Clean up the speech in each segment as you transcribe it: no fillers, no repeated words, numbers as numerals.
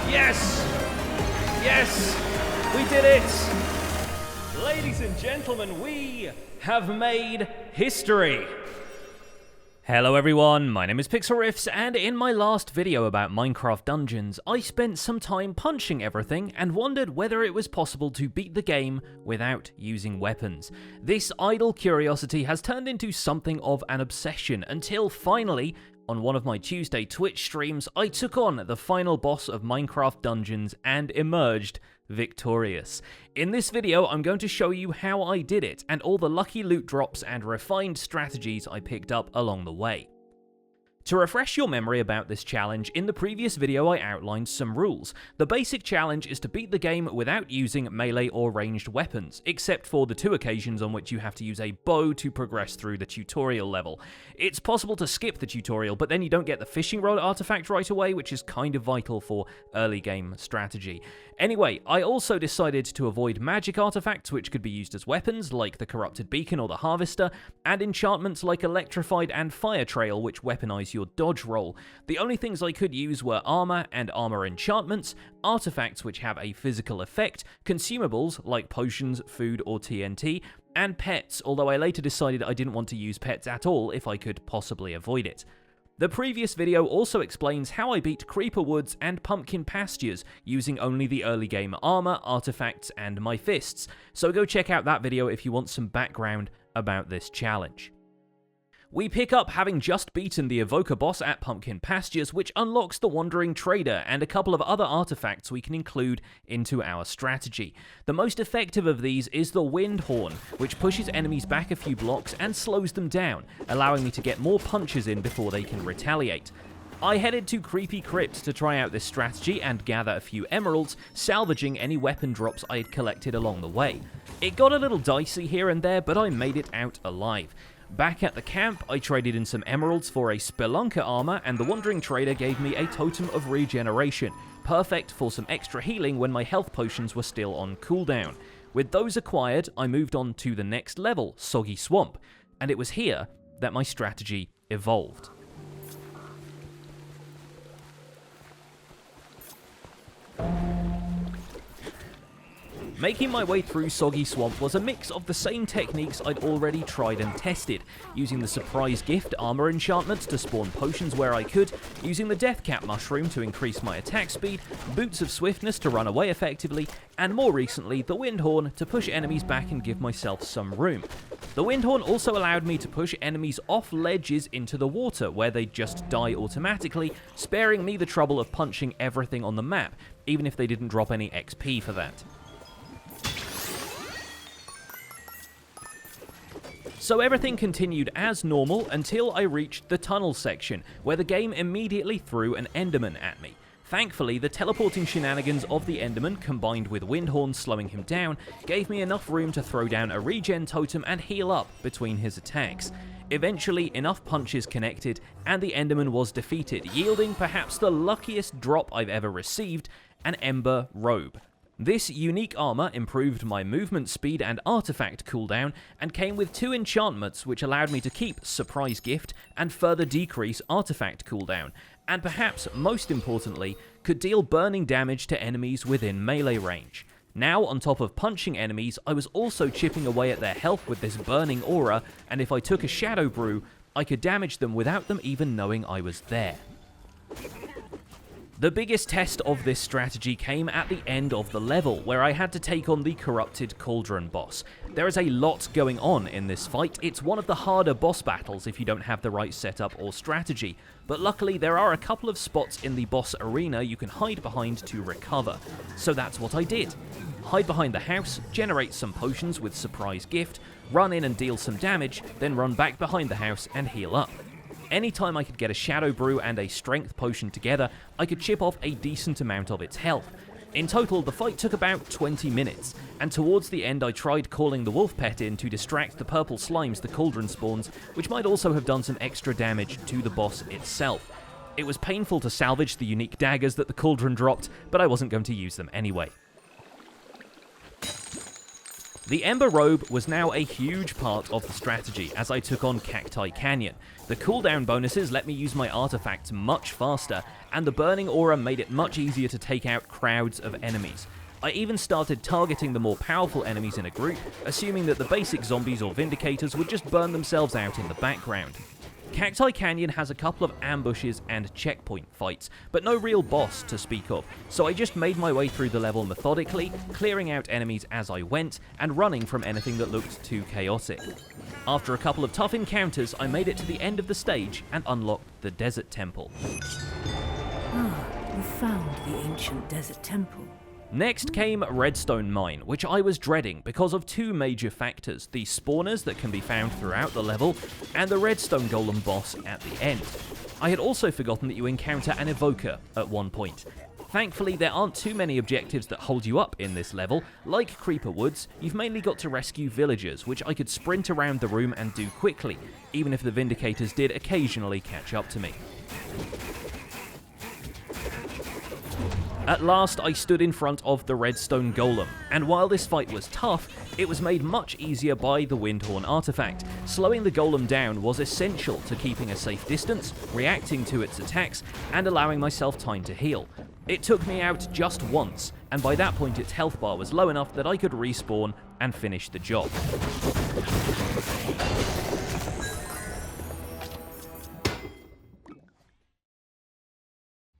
Yes! Yes! We did it! Ladies and gentlemen, we have made history! Hello everyone, my name is Pixlriffs, and in my last video about Minecraft Dungeons, I spent some time punching everything and wondered whether it was possible to beat the game without using weapons. This idle curiosity has turned into something of an obsession until finally, on one of my Tuesday Twitch streams, I took on the final boss of Minecraft Dungeons and emerged victorious. In this video, I'm going to show you how I did it and all the lucky loot drops and refined strategies I picked up along the way. To refresh your memory about this challenge, in the previous video I outlined some rules. The basic challenge is to beat the game without using melee or ranged weapons, except for the 2 occasions on which you have to use a bow to progress through the tutorial level. It's possible to skip the tutorial, but then you don't get the fishing rod artifact right away, which is kind of vital for early game strategy. Anyway, I also decided to avoid magic artifacts which could be used as weapons, like the corrupted beacon or the harvester, and enchantments like electrified and fire trail which weaponize your dodge roll. The only things I could use were armor and armor enchantments, artifacts which have a physical effect, consumables like potions, food or TNT, and pets, although I later decided I didn't want to use pets at all if I could possibly avoid it. The previous video also explains how I beat Creeper Woods and Pumpkin Pastures using only the early game armor, artifacts, and my fists, so go check out that video if you want some background about this challenge. We pick up having just beaten the Evoker boss at Pumpkin Pastures, which unlocks the Wandering Trader and a couple of other artifacts we can include into our strategy. The most effective of these is the Wind Horn, which pushes enemies back a few blocks and slows them down, allowing me to get more punches in before they can retaliate. I headed to Creepy Crypt to try out this strategy and gather a few emeralds, salvaging any weapon drops I had collected along the way. It got a little dicey here and there, but I made it out alive. Back at the camp, I traded in some emeralds for a Spelunker armor, and the Wandering Trader gave me a Totem of Regeneration, perfect for some extra healing when my health potions were still on cooldown. With those acquired, I moved on to the next level, Soggy Swamp, and it was here that my strategy evolved. Making my way through Soggy Swamp was a mix of the same techniques I'd already tried and tested, using the Surprise Gift armor enchantment to spawn potions where I could, using the Deathcap mushroom to increase my attack speed, Boots of Swiftness to run away effectively, and more recently the Windhorn to push enemies back and give myself some room. The Windhorn also allowed me to push enemies off ledges into the water where they'd just die automatically, sparing me the trouble of punching everything on the map, even if they didn't drop any XP for that. So everything continued as normal until I reached the tunnel section, where the game immediately threw an Enderman at me. Thankfully, the teleporting shenanigans of the Enderman, combined with Windhorn slowing him down, gave me enough room to throw down a regen totem and heal up between his attacks. Eventually, enough punches connected, and the Enderman was defeated, yielding perhaps the luckiest drop I've ever received, an Ember Robe. This unique armor improved my movement speed and artifact cooldown, and came with 2 enchantments which allowed me to keep Surprise Gift and further decrease artifact cooldown, and perhaps most importantly, could deal burning damage to enemies within melee range. Now, on top of punching enemies, I was also chipping away at their health with this burning aura, and if I took a Shadow Brew, I could damage them without them even knowing I was there. The biggest test of this strategy came at the end of the level, where I had to take on the Corrupted Cauldron boss. There is a lot going on in this fight. It's one of the harder boss battles if you don't have the right setup or strategy, but luckily there are a couple of spots in the boss arena you can hide behind to recover. So that's what I did. Hide behind the house, generate some potions with Surprise Gift, run in and deal some damage, then run back behind the house and heal up. Anytime I could get a Shadow Brew and a Strength Potion together, I could chip off a decent amount of its health. In total, the fight took about 20 minutes, and towards the end I tried calling the wolf pet in to distract the purple slimes the cauldron spawns, which might also have done some extra damage to the boss itself. It was painful to salvage the unique daggers that the cauldron dropped, but I wasn't going to use them anyway. The Ember Robe was now a huge part of the strategy as I took on Cacti Canyon. The cooldown bonuses let me use my artifacts much faster, and the Burning Aura made it much easier to take out crowds of enemies. I even started targeting the more powerful enemies in a group, assuming that the basic zombies or Vindicators would just burn themselves out in the background. Cacti Canyon has a couple of ambushes and checkpoint fights, but no real boss to speak of, so I just made my way through the level methodically, clearing out enemies as I went, and running from anything that looked too chaotic. After a couple of tough encounters, I made it to the end of the stage and unlocked the Desert Temple. Ah, you found the ancient Desert Temple. Next came Redstone Mine, which I was dreading because of two major factors: the spawners that can be found throughout the level, and the Redstone Golem boss at the end. I had also forgotten that you encounter an Evoker at one point. Thankfully, there aren't too many objectives that hold you up in this level. Like Creeper Woods, you've mainly got to rescue villagers, which I could sprint around the room and do quickly, even if the Vindicators did occasionally catch up to me. At last, I stood in front of the Redstone Golem, and while this fight was tough, it was made much easier by the Windhorn artifact. Slowing the Golem down was essential to keeping a safe distance, reacting to its attacks, and allowing myself time to heal. It took me out just once, and by that point its health bar was low enough that I could respawn and finish the job.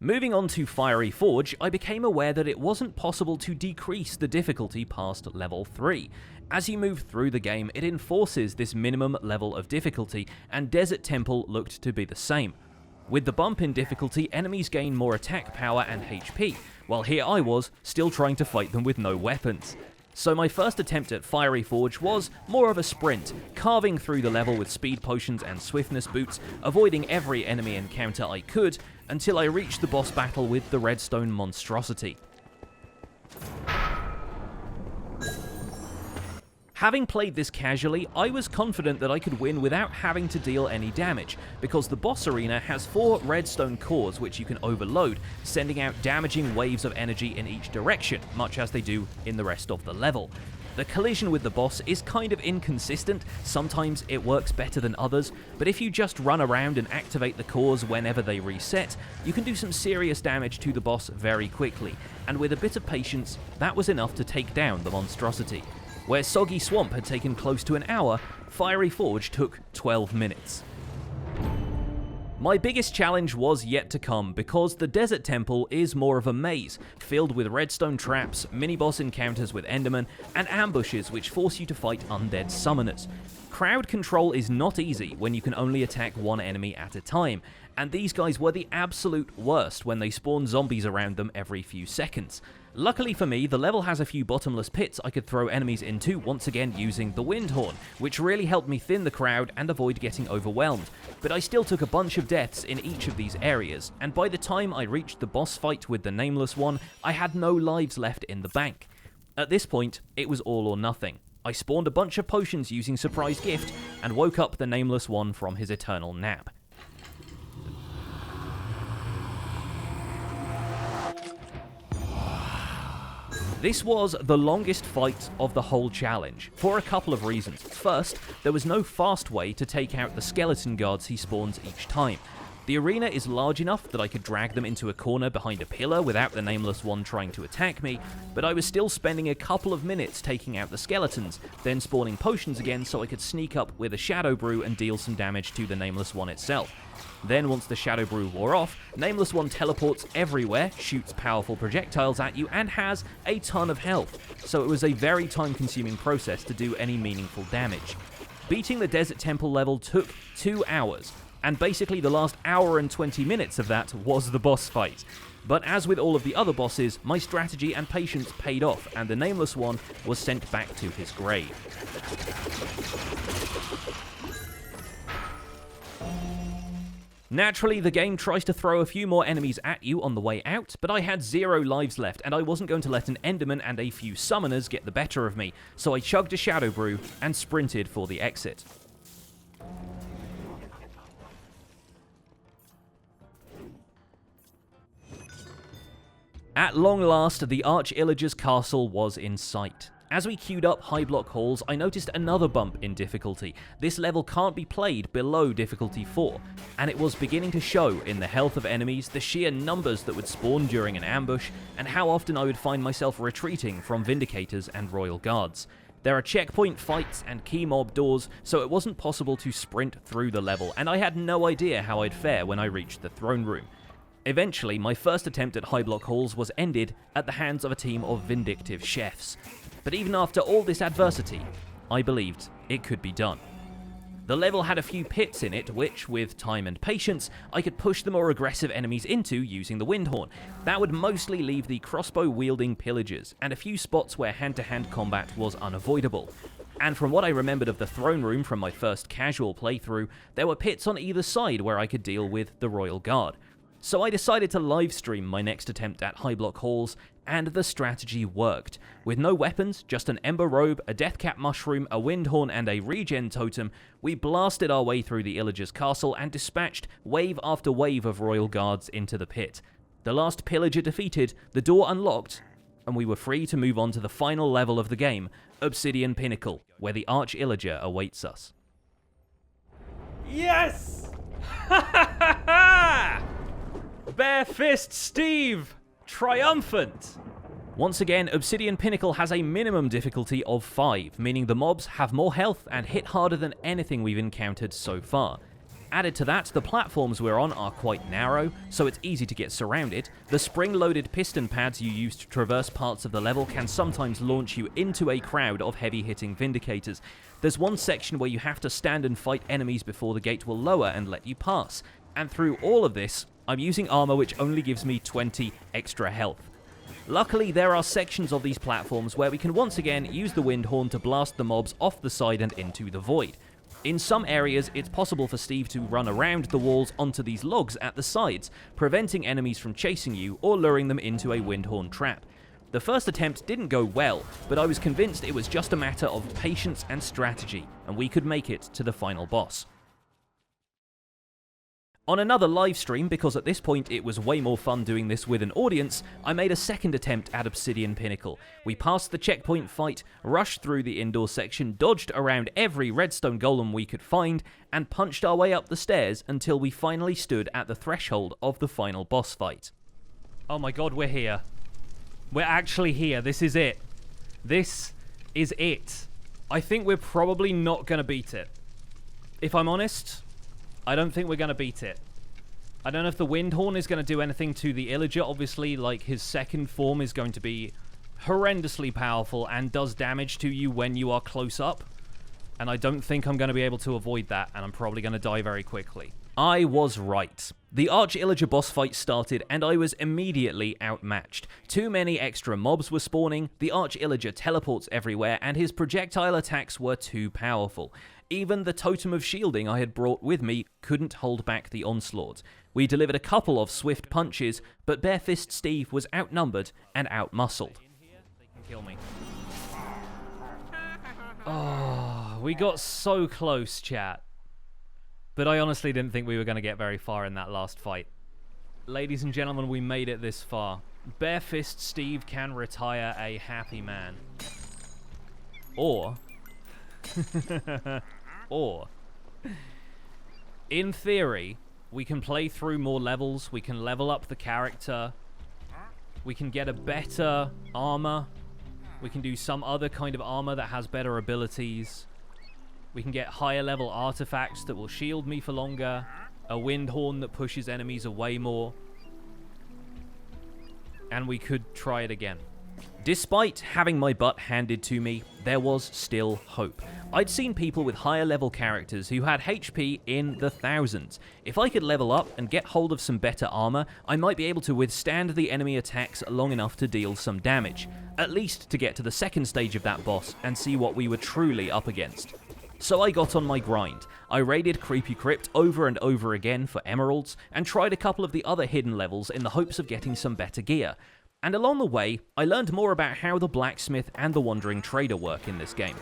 Moving on to Fiery Forge, I became aware that it wasn't possible to decrease the difficulty past level 3. As you move through the game, it enforces this minimum level of difficulty, and Desert Temple looked to be the same. With the bump in difficulty, enemies gain more attack power and HP, while here I was, still trying to fight them with no weapons. So my first attempt at Fiery Forge was more of a sprint, carving through the level with speed potions and swiftness boots, avoiding every enemy encounter I could, until I reached the boss battle with the Redstone Monstrosity. Having played this casually, I was confident that I could win without having to deal any damage, because the boss arena has 4 redstone cores which you can overload, sending out damaging waves of energy in each direction, much as they do in the rest of the level. The collision with the boss is kind of inconsistent, sometimes it works better than others, but if you just run around and activate the cores whenever they reset, you can do some serious damage to the boss very quickly, and with a bit of patience, that was enough to take down the monstrosity. Where Soggy Swamp had taken close to an hour, Fiery Forge took 12 minutes. My biggest challenge was yet to come, because the Desert Temple is more of a maze, filled with redstone traps, mini-boss encounters with Endermen, and ambushes which force you to fight undead summoners. Crowd control is not easy when you can only attack one enemy at a time, and these guys were the absolute worst when they spawned zombies around them every few seconds. Luckily for me, the level has a few bottomless pits I could throw enemies into, once again using the Windhorn, which really helped me thin the crowd and avoid getting overwhelmed. But I still took a bunch of deaths in each of these areas, and by the time I reached the boss fight with the Nameless One, I had no lives left in the bank. At this point, it was all or nothing. I spawned a bunch of potions using Surprise Gift, and woke up the Nameless One from his eternal nap. This was the longest fight of the whole challenge, for a couple of reasons. First, there was no fast way to take out the skeleton guards he spawns each time. The arena is large enough that I could drag them into a corner behind a pillar without the Nameless One trying to attack me, but I was still spending a couple of minutes taking out the skeletons, then spawning potions again so I could sneak up with a Shadow Brew and deal some damage to the Nameless One itself. Then once the Shadow Brew wore off, Nameless One teleports everywhere, shoots powerful projectiles at you, and has a ton of health, so it was a very time-consuming process to do any meaningful damage. Beating the Desert Temple level took 2 hours, and basically the last hour and 20 minutes of that was the boss fight. But as with all of the other bosses, my strategy and patience paid off, and the Nameless One was sent back to his grave. Naturally, the game tries to throw a few more enemies at you on the way out, but I had 0 lives left, and I wasn't going to let an Enderman and a few summoners get the better of me, so I chugged a Shadow Brew and sprinted for the exit. At long last, the Arch-Illager's castle was in sight. As we queued up high block halls, I noticed another bump in difficulty. This level can't be played below difficulty 4, and it was beginning to show in the health of enemies, the sheer numbers that would spawn during an ambush, and how often I would find myself retreating from Vindicators and Royal Guards. There are checkpoint fights and key mob doors, so it wasn't possible to sprint through the level, and I had no idea how I'd fare when I reached the throne room. Eventually, my first attempt at high block halls was ended at the hands of a team of vindictive chefs. But even after all this adversity, I believed it could be done. The level had a few pits in it which, with time and patience, I could push the more aggressive enemies into using the Windhorn. That would mostly leave the crossbow-wielding pillagers, and a few spots where hand-to-hand combat was unavoidable. And from what I remembered of the throne room from my first casual playthrough, there were pits on either side where I could deal with the Royal Guard. So I decided to livestream my next attempt at high block halls, and the strategy worked. With no weapons, just an Ember Robe, a Deathcap Mushroom, a Windhorn, and a Regen Totem, we blasted our way through the Illager's castle and dispatched wave after wave of Royal Guards into the pit. The last pillager defeated, the door unlocked, and we were free to move on to the final level of the game, Obsidian Pinnacle, where the Arch-Illager awaits us. Yes! Ha ha ha ha! Bare Fist Steve! Triumphant! Once again, Obsidian Pinnacle has a minimum difficulty of 5, meaning the mobs have more health and hit harder than anything we've encountered so far. Added to that, the platforms we're on are quite narrow, so it's easy to get surrounded. The spring-loaded piston pads you use to traverse parts of the level can sometimes launch you into a crowd of heavy-hitting Vindicators. There's one section where you have to stand and fight enemies before the gate will lower and let you pass. And through all of this, I'm using armor which only gives me 20 extra health. Luckily, there are sections of these platforms where we can once again use the Windhorn to blast the mobs off the side and into the void. In some areas, it's possible for Steve to run around the walls onto these logs at the sides, preventing enemies from chasing you or luring them into a Windhorn trap. The first attempt didn't go well, but I was convinced it was just a matter of patience and strategy, and we could make it to the final boss. On another live stream, because at this point it was way more fun doing this with an audience, I made a second attempt at Obsidian Pinnacle. We passed the checkpoint fight, rushed through the indoor section, dodged around every redstone golem we could find, and punched our way up the stairs until we finally stood at the threshold of the final boss fight. Oh my god, we're here. We're actually here. This is it. This is it. I think we're probably not going to beat it. If I'm honest, I don't think we're going to beat it. I don't know if the Windhorn is going to do anything to the Illager. Obviously, like, his second form is going to be horrendously powerful and does damage to you when you are close up. And I don't think I'm going to be able to avoid that, and I'm probably going to die very quickly. I was right. The Arch-Illager boss fight started, and I was immediately outmatched. Too many extra mobs were spawning, the Arch-Illager teleports everywhere, and his projectile attacks were too powerful. Even the totem of shielding I had brought with me couldn't hold back the onslaught. We delivered a couple of swift punches, but Bare Fist Steve was outnumbered and outmuscled. They can kill me. Oh, we got so close, chat. But I honestly didn't think we were going to get very far in that last fight. Ladies and gentlemen, we made it this far. Bare Fist Steve can retire a happy man. Or... or... in theory, We can play through more levels, we can level up the character, we can get a better armor, we can do some other kind of armor that has better abilities, we can get higher level artifacts that will shield me for longer, a wind horn that pushes enemies away more, and we could try it again. Despite having my butt handed to me, there was still hope. I'd seen people with higher level characters who had HP in the thousands. If I could level up and get hold of some better armor, I might be able to withstand the enemy attacks long enough to deal some damage, at least to get to the second stage of that boss and see what we were truly up against. So I got on my grind. I raided Creepy Crypt over and over again for emeralds, and tried a couple of the other hidden levels in the hopes of getting some better gear. And along the way, I learned more about how the blacksmith and the wandering trader work in this game.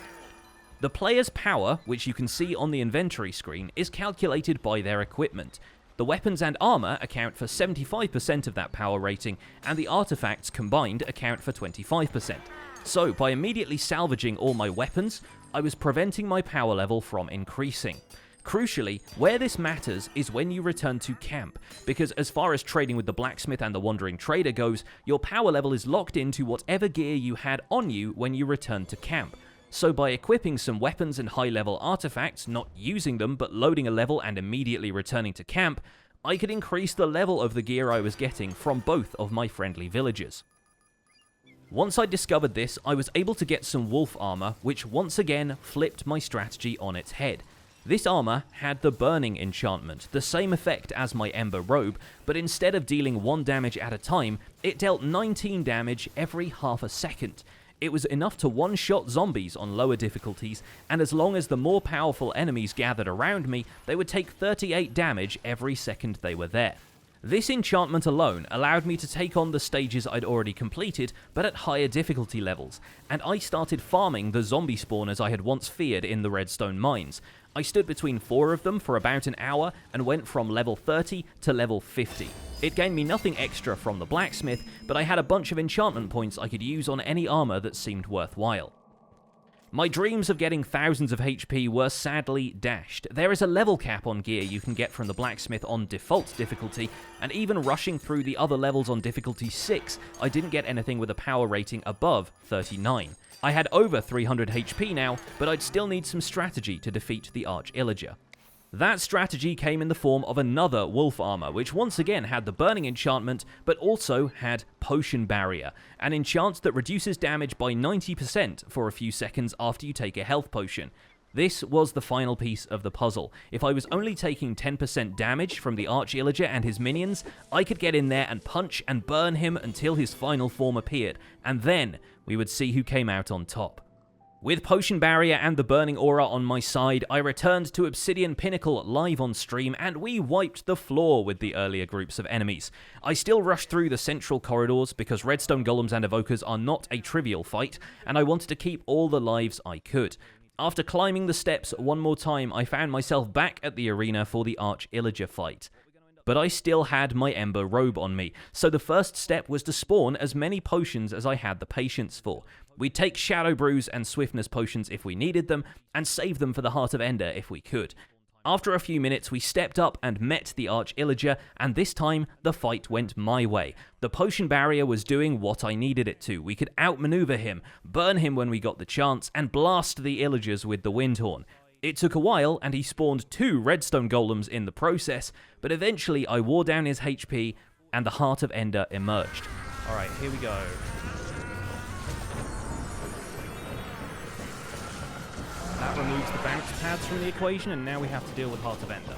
The player's power, which you can see on the inventory screen, is calculated by their equipment. The weapons and armor account for 75% of that power rating, and the artifacts combined account for 25%. So, by immediately salvaging all my weapons, I was preventing my power level from increasing. Crucially, where this matters is when you return to camp, because as far as trading with the blacksmith and the wandering trader goes, your power level is locked into whatever gear you had on you when you return to camp. So by equipping some weapons and high-level artifacts, not using them but loading a level and immediately returning to camp, I could increase the level of the gear I was getting from both of my friendly villagers. Once I discovered this, I was able to get some wolf armor, which once again flipped my strategy on its head. This armor had the burning enchantment, the same effect as my ember robe, but instead of dealing 1 damage at a time, it dealt 19 damage every half a second. It was enough to one-shot zombies on lower difficulties, and as long as the more powerful enemies gathered around me, they would take 38 damage every second they were there. This enchantment alone allowed me to take on the stages I'd already completed, but at higher difficulty levels, and I started farming the zombie spawners I had once feared in the redstone mines. I stood between 4 of them for about an hour and went from level 30 to level 50. It gained me nothing extra from the blacksmith, but I had a bunch of enchantment points I could use on any armor that seemed worthwhile. My dreams of getting thousands of HP were sadly dashed. There is a level cap on gear you can get from the blacksmith on default difficulty, and even rushing through the other levels on difficulty 6, I didn't get anything with a power rating above 39. I had over 300 HP now, but I'd still need some strategy to defeat the Arch-Illager. That strategy came in the form of another wolf armor, which once again had the burning enchantment, but also had potion barrier, an enchant that reduces damage by 90% for a few seconds after you take a health potion. This was the final piece of the puzzle. If I was only taking 10% damage from the Arch-Illager and his minions, I could get in there and punch and burn him until his final form appeared, and then we would see who came out on top. With Potion Barrier and the Burning Aura on my side, I returned to Obsidian Pinnacle live on stream, and we wiped the floor with the earlier groups of enemies. I still rushed through the central corridors because redstone golems and evokers are not a trivial fight, and I wanted to keep all the lives I could. After climbing the steps one more time, I found myself back at the arena for the Arch-Illager fight. But I still had my Ember Robe on me, so the first step was to spawn as many potions as I had the patience for. We'd take Shadow Brews and Swiftness potions if we needed them, and save them for the Heart of Ender if we could. After a few minutes, we stepped up and met the Arch-Illager, and this time, the fight went my way. The Potion Barrier was doing what I needed it to. We could outmaneuver him, burn him when we got the chance, and blast the Illagers with the Windhorn. It took a while, and he spawned 2 redstone golems in the process, but eventually I wore down his HP, and the Heart of Ender emerged. Alright, here we go. That removes the bounce pads from the equation, and now we have to deal with Heart of Ender.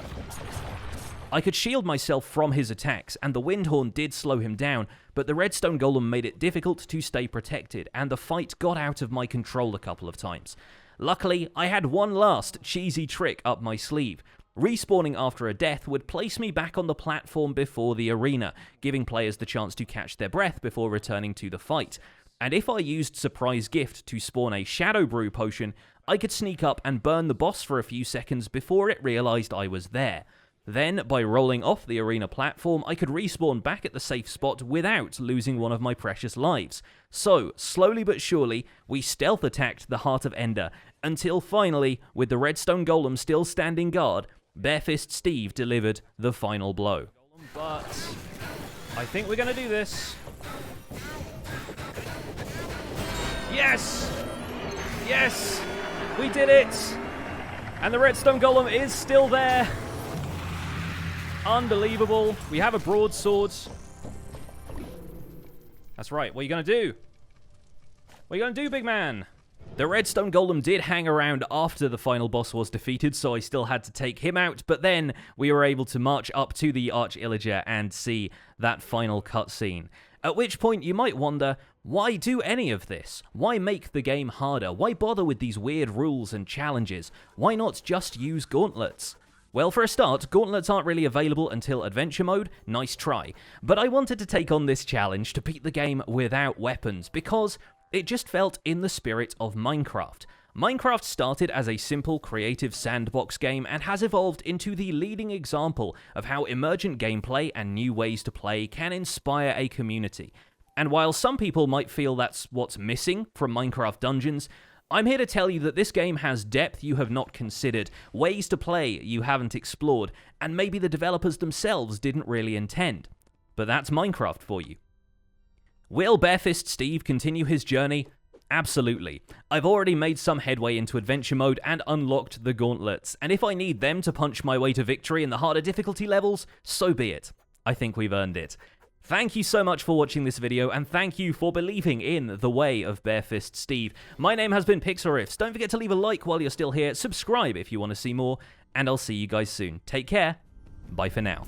I could shield myself from his attacks, and the Windhorn did slow him down, but the redstone golem made it difficult to stay protected, and the fight got out of my control a couple of times. Luckily, I had one last cheesy trick up my sleeve. Respawning after a death would place me back on the platform before the arena, giving players the chance to catch their breath before returning to the fight. And if I used Surprise Gift to spawn a Shadow Brew potion, I could sneak up and burn the boss for a few seconds before it realized I was there. Then, by rolling off the arena platform, I could respawn back at the safe spot without losing one of my precious lives. So, slowly but surely, we stealth attacked the Heart of Ender, until finally, with the redstone golem still standing guard, Barefist Steve delivered the final blow. But I think we're going to do this. Yes! Yes! We did it! And the redstone golem is still there. Unbelievable. We have a broadsword. That's right. What are you going to do? What are you going to do, big man? The redstone golem did hang around after the final boss was defeated, so I still had to take him out, but then we were able to march up to the Arch-Illager and see that final cutscene. At which point you might wonder, why do any of this? Why make the game harder? Why bother with these weird rules and challenges? Why not just use gauntlets? Well, for a start, gauntlets aren't really available until Adventure Mode, nice try. But I wanted to take on this challenge to beat the game without weapons, because it just felt in the spirit of Minecraft. Minecraft started as a simple, creative sandbox game and has evolved into the leading example of how emergent gameplay and new ways to play can inspire a community. And while some people might feel that's what's missing from Minecraft Dungeons, I'm here to tell you that this game has depth you have not considered, ways to play you haven't explored, and maybe the developers themselves didn't really intend. But that's Minecraft for you. Will Barefist Steve continue his journey? Absolutely. I've already made some headway into Adventure Mode and unlocked the gauntlets, and if I need them to punch my way to victory in the harder difficulty levels, so be it. I think we've earned it. Thank you so much for watching this video, and thank you for believing in the way of Barefist Steve. My name has been Pixlriffs. Don't forget to leave a like while you're still here, subscribe if you want to see more, and I'll see you guys soon. Take care. Bye for now.